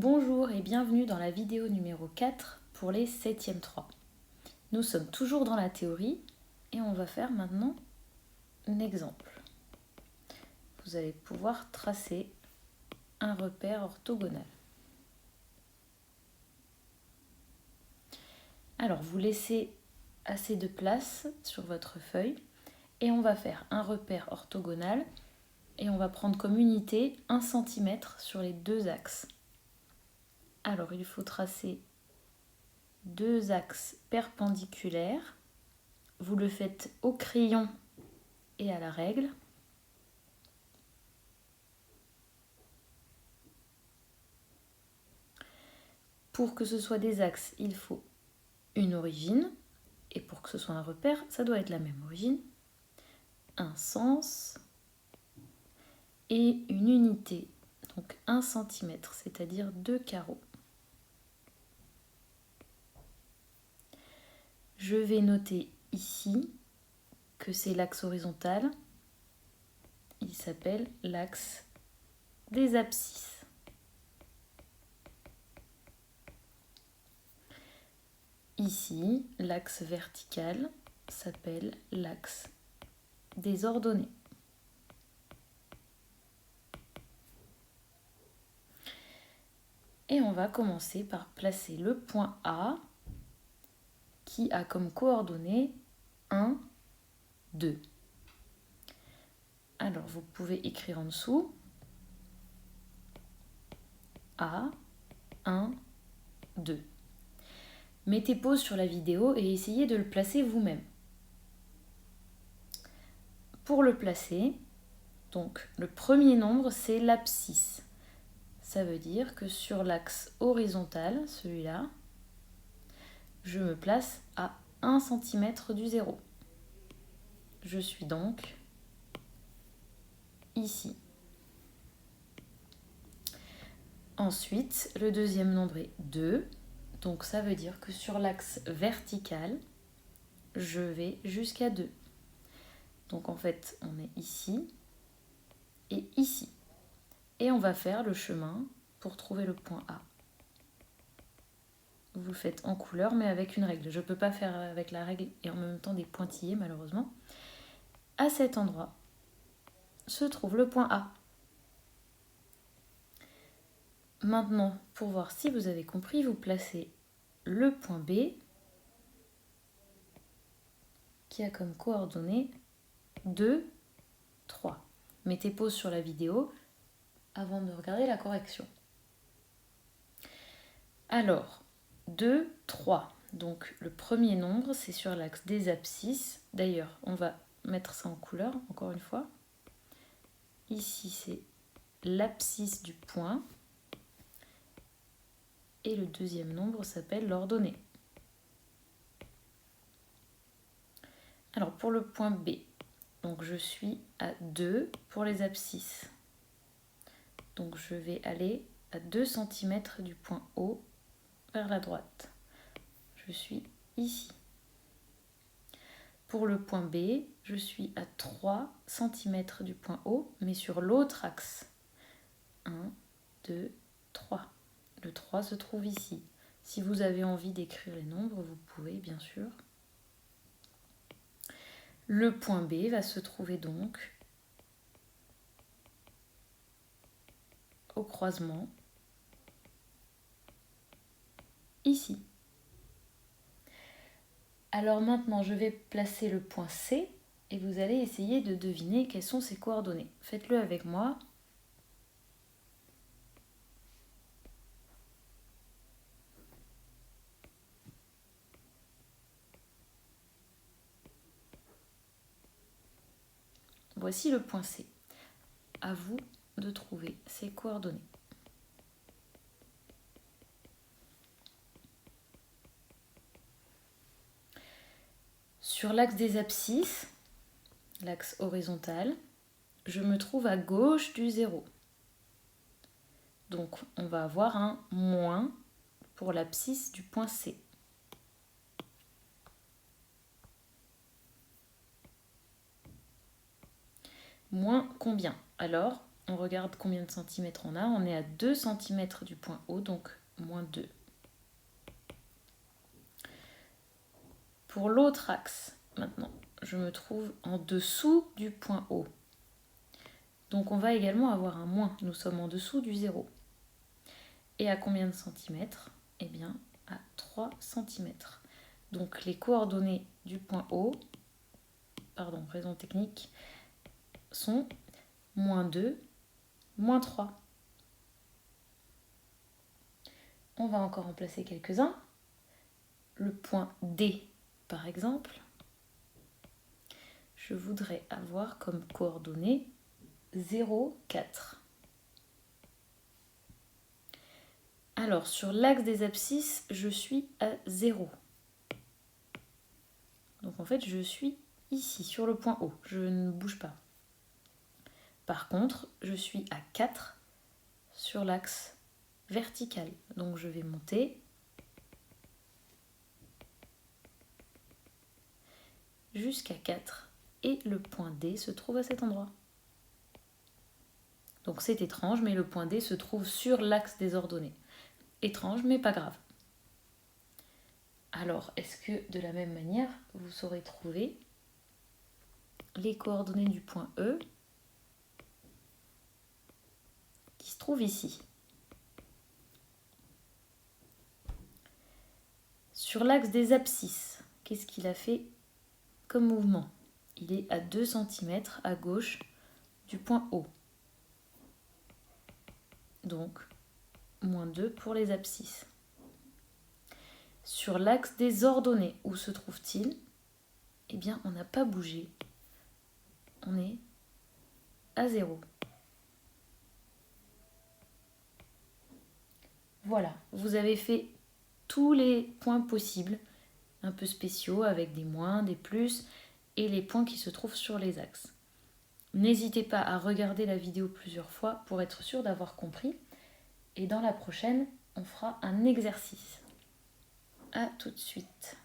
Bonjour et bienvenue dans la vidéo numéro 4 pour les 7e 3. Nous sommes toujours dans la théorie et on va faire maintenant un exemple. Vous allez pouvoir tracer un repère orthogonal. Alors vous laissez assez de place sur votre feuille et on va faire un repère orthogonal et on va prendre comme unité 1 cm sur les deux axes. Alors il faut tracer deux axes perpendiculaires. Vous le faites au crayon et à la règle. Pour que ce soit des axes, il faut une origine. Et pour que ce soit un repère, ça doit être la même origine. Un sens et une unité. Donc 1 cm, c'est-à-dire 2 carreaux. Je vais noter ici que c'est l'axe horizontal. Il s'appelle l'axe des abscisses. Ici, l'axe vertical s'appelle l'axe des ordonnées. Et on va commencer par placer le point A qui a comme coordonnées 1, 2. Alors vous pouvez écrire en dessous A, 1, 2. Mettez pause sur la vidéo et essayez de le placer vous-même. Pour le placer, donc le premier nombre c'est l'abscisse. Ça veut dire que sur l'axe horizontal, celui-là, je me place à 1 cm du zéro. Je suis donc ici. Ensuite, le deuxième nombre est 2. Donc ça veut dire que sur l'axe vertical, je vais jusqu'à 2. Donc en fait, on est ici et ici. Et on va faire le chemin pour trouver le point A. Vous le faites en couleur, mais avec une règle. Je ne peux pas faire avec la règle et en même temps des pointillés, malheureusement. À cet endroit se trouve le point A. Maintenant, pour voir si vous avez compris, vous placez le point B qui a comme coordonnées 2, 3. Mettez pause sur la vidéo avant de regarder la correction. Alors, 2, 3. Donc le premier nombre, c'est sur l'axe des abscisses. D'ailleurs, on va mettre ça en couleur, encore une fois. Ici, c'est l'abscisse du point. Et le deuxième nombre s'appelle l'ordonnée. Alors pour le point B, donc je suis à 2 pour les abscisses. Donc je vais aller à 2 cm du point O vers la droite. Je suis ici. Pour le point B, je suis à 3 cm du point O, mais sur l'autre axe. 1, 2, 3. Le 3 se trouve ici. Si vous avez envie d'écrire les nombres, vous pouvez bien sûr. Le point B va se trouver donc au croisement ici. Alors maintenant, je vais placer le point C et vous allez essayer de deviner quelles sont ses coordonnées. Faites-le avec moi. Voici le point C. À vous de trouver ses coordonnées. Sur l'axe des abscisses, l'axe horizontal, je me trouve à gauche du 0. Donc on va avoir un moins pour l'abscisse du point C. Moins combien? Alors, On regarde combien de centimètres on a. On est à 2 cm du point O, donc moins 2. Pour l'autre axe, maintenant, je me trouve en dessous du point O. Donc on va également avoir un moins. Nous sommes en dessous du 0. Et à combien de centimètres? Eh bien, à 3 cm. Donc les coordonnées du point O, raison technique, sont moins 2, moins 3. On va encore en placer quelques-uns. Le point D, par exemple, je voudrais avoir comme coordonnées 0, 4. Alors, sur l'axe des abscisses, je suis à 0. Donc en fait, je suis ici, sur le point O. Je ne bouge pas. Par contre, je suis à 4 sur l'axe vertical. Donc je vais monter jusqu'à 4 et le point D se trouve à cet endroit. Donc c'est étrange, mais le point D se trouve sur l'axe des ordonnées. Étrange, mais pas grave. Alors, est-ce que de la même manière, vous saurez trouver les coordonnées du point E qui se trouve ici? Sur l'axe des abscisses, qu'est-ce qu'il a fait comme mouvement? Il est à 2 cm à gauche du point O. Donc, moins 2 pour les abscisses. Sur l'axe des ordonnées, où se trouve-t-il? Eh bien, on n'a pas bougé. On est à 0. Voilà, vous avez fait tous les points possibles, un peu spéciaux, avec des moins, des plus, et les points qui se trouvent sur les axes. N'hésitez pas à regarder la vidéo plusieurs fois pour être sûr d'avoir compris. Et dans la prochaine, on fera un exercice. À tout de suite.